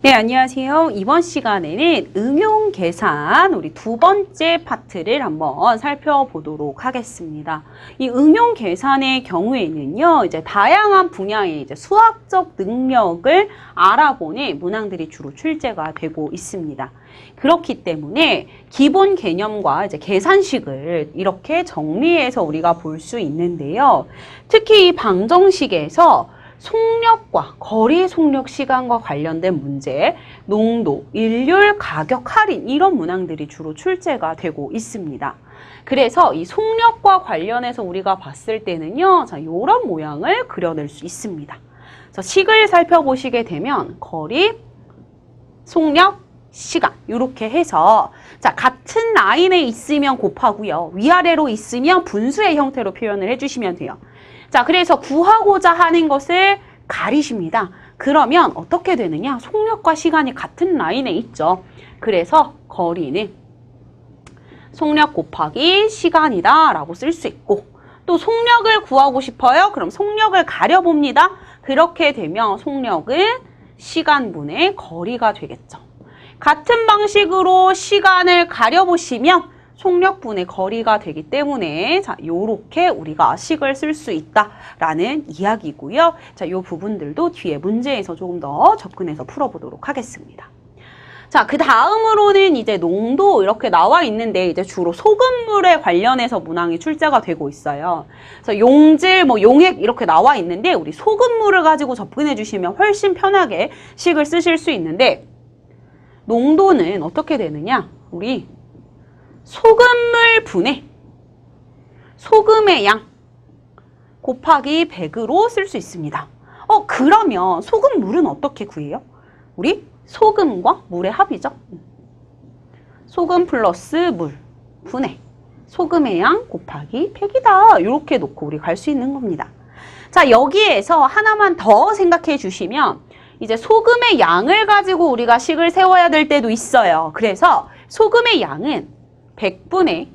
네, 안녕하세요. 이번 시간에는 응용 계산 우리 두 번째 파트를 한번 살펴보도록 하겠습니다. 이 응용 계산의 경우에는요, 이제 다양한 분야의 이제 수학적 능력을 알아보는 문항들이 주로 출제가 되고 있습니다. 그렇기 때문에 기본 개념과 이제 계산식을 이렇게 정리해서 우리가 볼 수 있는데요. 특히 이 방정식에서 속력과 거리 속력 시간과 관련된 문제, 농도, 일률, 가격, 할인 이런 문항들이 주로 출제가 되고 있습니다. 그래서 이 속력과 관련해서 우리가 봤을 때는요, 자, 이런 모양을 그려낼 수 있습니다. 그래서 식을 살펴보시게 되면 거리, 속력, 시간 이렇게 해서 자 같은 라인에 있으면 곱하고요. 위아래로 있으면 분수의 형태로 표현을 해주시면 돼요. 자, 그래서 구하고자 하는 것을 가리십니다. 그러면 어떻게 되느냐? 속력과 시간이 같은 라인에 있죠. 그래서 거리는 속력 곱하기 시간이다 라고 쓸 수 있고, 또 속력을 구하고 싶어요? 그럼 속력을 가려봅니다. 그렇게 되면 속력은 시간분의 거리가 되겠죠. 같은 방식으로 시간을 가려보시면 속력분의 거리가 되기 때문에 자, 요렇게 우리가 식을 쓸 수 있다라는 이야기고요. 자, 요 부분들도 뒤에 문제에서 조금 더 접근해서 풀어보도록 하겠습니다. 자, 그 다음으로는 이제 농도 이렇게 나와 있는데 이제 주로 소금물에 관련해서 문항이 출제가 되고 있어요. 그래서 용질, 용액 이렇게 나와 있는데 우리 소금물을 가지고 접근해 주시면 훨씬 편하게 식을 쓰실 수 있는데 농도는 어떻게 되느냐? 우리 소금물 분의 소금의 양 곱하기 100으로 쓸 수 있습니다. 그러면 소금물은 어떻게 구해요? 우리 소금과 물의 합이죠. 소금 플러스 물 분의 소금의 양 곱하기 100이다. 이렇게 놓고 우리 갈 수 있는 겁니다. 자, 여기에서 하나만 더 생각해 주시면 이제 소금의 양을 가지고 우리가 식을 세워야 될 때도 있어요. 그래서 소금의 양은 100분의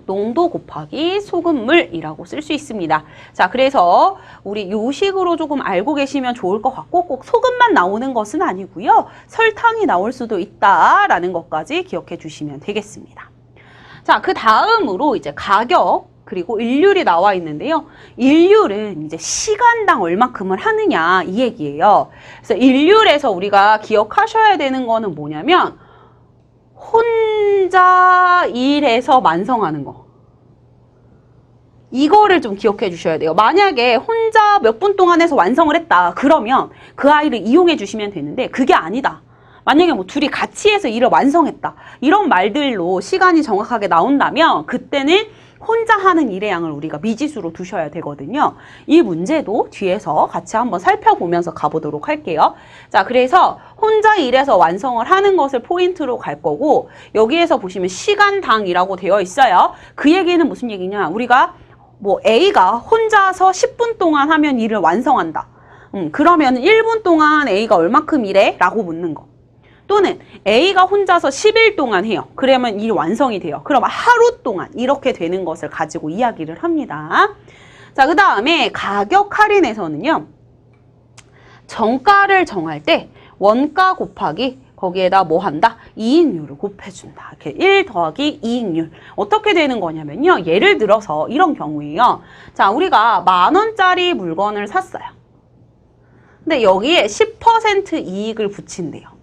농도 곱하기 소금물이라고 쓸 수 있습니다. 자, 그래서 우리 요 식으로 조금 알고 계시면 좋을 것 같고 꼭 소금만 나오는 것은 아니고요. 설탕이 나올 수도 있다라는 것까지 기억해 주시면 되겠습니다. 자, 그 다음으로 이제 가격 그리고 일률이 나와 있는데요. 일률은 이제 시간당 얼마큼을 하느냐 이 얘기예요. 그래서 일률에서 우리가 기억하셔야 되는 거는 뭐냐면 혼자 일해서 완성하는 거. 이거를 좀 기억해 주셔야 돼요. 만약에 혼자 몇 분 동안 해서 완성을 했다. 그러면 그 아이를 이용해 주시면 되는데 그게 아니다. 만약에 둘이 같이 해서 일을 완성했다. 이런 말들로 시간이 정확하게 나온다면 그때는 혼자 하는 일의 양을 우리가 미지수로 두셔야 되거든요. 이 문제도 뒤에서 같이 한번 살펴보면서 가보도록 할게요. 자, 그래서 혼자 일해서 완성을 하는 것을 포인트로 갈 거고 여기에서 보시면 시간당이라고 되어 있어요. 그 얘기는 무슨 얘기냐? 우리가 A가 혼자서 10분 동안 하면 일을 완성한다. 그러면 1분 동안 A가 얼마큼 일해? 라고 묻는 거. 또는 A가 혼자서 10일 동안 해요. 그러면 일 완성이 돼요. 그럼 하루 동안 이렇게 되는 것을 가지고 이야기를 합니다. 자, 그 다음에 가격 할인에서는요. 정가를 정할 때 원가 곱하기 거기에다 뭐 한다? 이익률을 곱해준다. 이렇게 1 더하기 이익률. 어떻게 되는 거냐면요. 예를 들어서 이런 경우에요. 자, 우리가 10,000원짜리 물건을 샀어요. 근데 여기에 10% 이익을 붙인대요.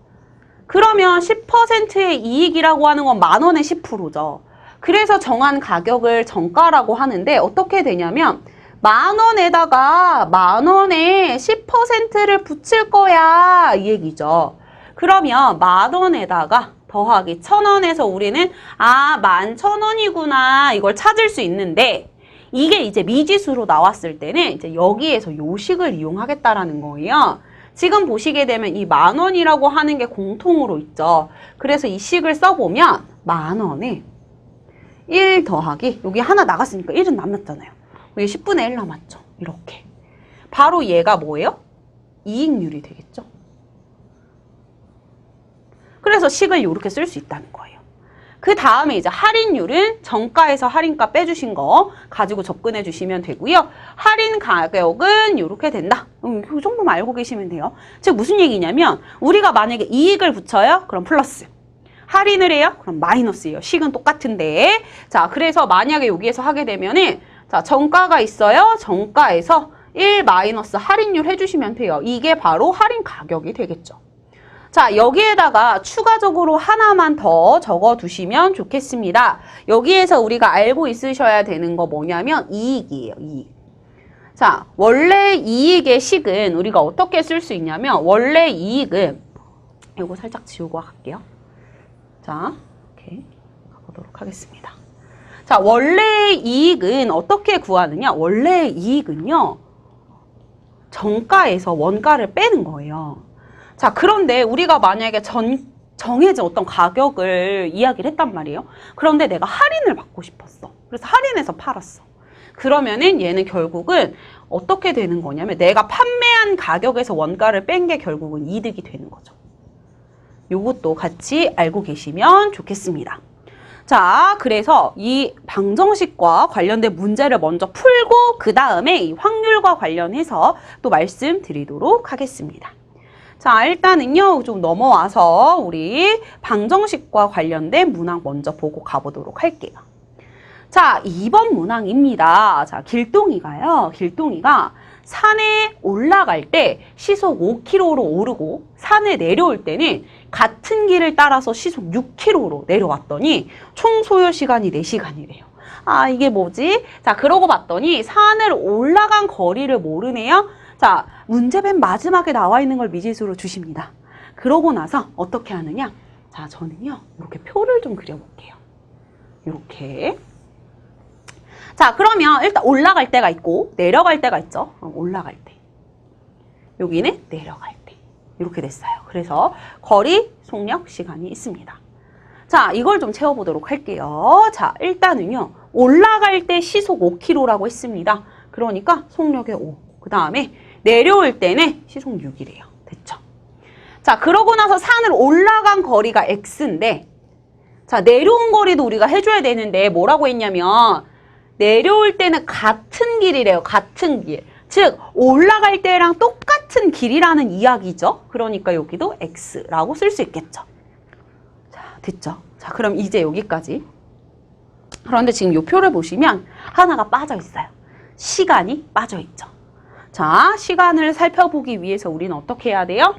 그러면 10%의 이익이라고 하는 건 10,000원의 10%죠. 그래서 정한 가격을 정가라고 하는데 어떻게 되냐면 10,000원에다가 10,000원에 10%를 붙일 거야 이 얘기죠. 그러면 10,000원에다가 더하기 1,000원에서 우리는 11,000원이구나 이걸 찾을 수 있는데 이게 이제 미지수로 나왔을 때는 이제 여기에서 요식을 이용하겠다라는 거예요. 지금 보시게 되면 이 10,000원이라고 하는 게 공통으로 있죠. 그래서 이 식을 써보면 10,000원에 1 더하기 여기 하나 나갔으니까 1은 남았잖아요. 여기 10분의 1 남았죠. 이렇게. 바로 얘가 뭐예요? 이익률이 되겠죠. 그래서 식을 이렇게 쓸 수 있다는 거예요. 그 다음에 이제 할인율은 정가에서 할인가 빼주신 거 가지고 접근해 주시면 되고요. 할인 가격은 이렇게 된다. 이 정도만 알고 계시면 돼요. 즉 무슨 얘기냐면 우리가 만약에 이익을 붙여요? 그럼 플러스. 할인을 해요? 그럼 마이너스예요. 식은 똑같은데. 자, 그래서 만약에 여기에서 하게 되면은 자, 정가가 있어요. 정가에서 1 마이너스 할인율 해주시면 돼요. 이게 바로 할인 가격이 되겠죠. 자, 여기에다가 추가적으로 하나만 더 적어 두시면 좋겠습니다. 여기에서 우리가 알고 있으셔야 되는 거 뭐냐면 이익이에요, 이익. 자, 원래 이익의 식은 우리가 어떻게 쓸 수 있냐면 원래 이익은 이거 살짝 지우고 갈게요. 자, 이렇게 가보도록 하겠습니다. 자, 원래 이익은 어떻게 구하느냐? 원래 이익은요. 정가에서 원가를 빼는 거예요. 자, 그런데 우리가 만약에 정해진 어떤 가격을 이야기를 했단 말이에요. 그런데 내가 할인을 받고 싶었어. 그래서 할인해서 팔았어. 그러면은 얘는 결국은 어떻게 되는 거냐면 내가 판매한 가격에서 원가를 뺀 게 결국은 이득이 되는 거죠. 요것도 같이 알고 계시면 좋겠습니다. 자, 그래서 이 방정식과 관련된 문제를 먼저 풀고 그 다음에 이 확률과 관련해서 또 말씀드리도록 하겠습니다. 자, 일단은요, 좀 넘어와서 우리 방정식과 관련된 문항 먼저 보고 가보도록 할게요. 자, 2번 문항입니다. 자, 길동이가요, 길동이가 산에 올라갈 때 시속 5km로 오르고 산에 내려올 때는 같은 길을 따라서 시속 6km로 내려왔더니 총 소요 시간이 4시간이래요. 아, 이게 뭐지? 자, 그러고 봤더니 산을 올라간 거리를 모르네요. 자, 문제 맨 마지막에 나와 있는 걸 미지수로 주십니다. 그러고 나서 어떻게 하느냐? 자, 저는요, 이렇게 표를 좀 그려볼게요. 이렇게. 자, 그러면 일단 올라갈 때가 있고 내려갈 때가 있죠. 올라갈 때. 여기는 내려갈 때. 이렇게 됐어요. 그래서 거리, 속력, 시간이 있습니다. 자, 이걸 좀 채워보도록 할게요. 자, 일단은요, 올라갈 때 시속 5km라고 했습니다. 그러니까 속력의 5. 그 다음에 내려올 때는 시속 6이래요. 됐죠? 자, 그러고 나서 산을 올라간 거리가 x인데, 자, 내려온 거리도 우리가 해줘야 되는데 뭐라고 했냐면 내려올 때는 같은 길이래요. 같은 길. 즉 올라갈 때랑 똑같은 길이라는 이야기죠. 그러니까 여기도 x라고 쓸 수 있겠죠. 자, 됐죠? 자, 그럼 이제 여기까지. 그런데 지금 이 표를 보시면 하나가 빠져 있어요. 시간이 빠져 있죠. 자, 시간을 살펴보기 위해서 우리는 어떻게 해야 돼요?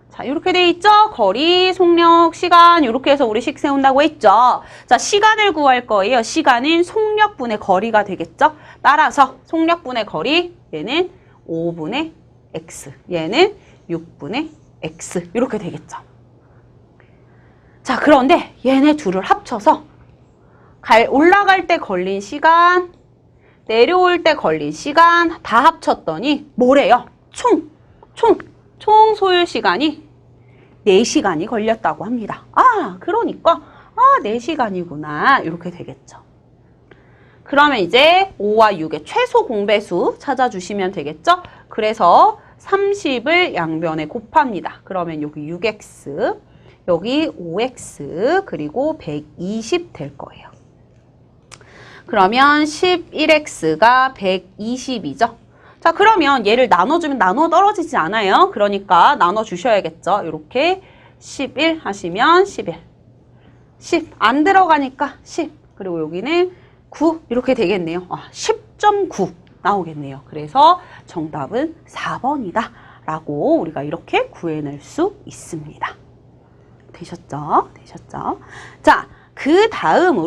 자, 이렇게 돼 있죠? 거리, 속력, 시간 이렇게 해서 우리 식 세운다고 했죠. 자, 시간을 구할 거예요. 시간은 속력분의 거리가 되겠죠? 따라서 속력분의 거리, 얘는 5분의 x, 얘는 6분의 x 이렇게 되겠죠. 자, 그런데 얘네 둘을 합쳐서 올라갈 때 걸린 시간, 내려올 때 걸린 시간 다 합쳤더니 뭐래요? 총 소요 시간이 4시간이 걸렸다고 합니다. 아, 그러니까 4시간이구나 이렇게 되겠죠. 그러면 이제 5와 6의 최소 공배수 찾아주시면 되겠죠. 그래서 30을 양변에 곱합니다. 그러면 여기 6x, 여기 5x, 그리고 120 될 거예요. 그러면 11x가 120이죠. 자, 그러면 얘를 나눠주면 나눠 떨어지지 않아요. 그러니까 나눠주셔야겠죠. 이렇게 11 하시면 11. 10 안 들어가니까 10. 그리고 여기는 9 이렇게 되겠네요. 10.9 나오겠네요. 그래서 정답은 4번이다. 라고 우리가 이렇게 구해낼 수 있습니다. 되셨죠? 되셨죠? 자, 그 다음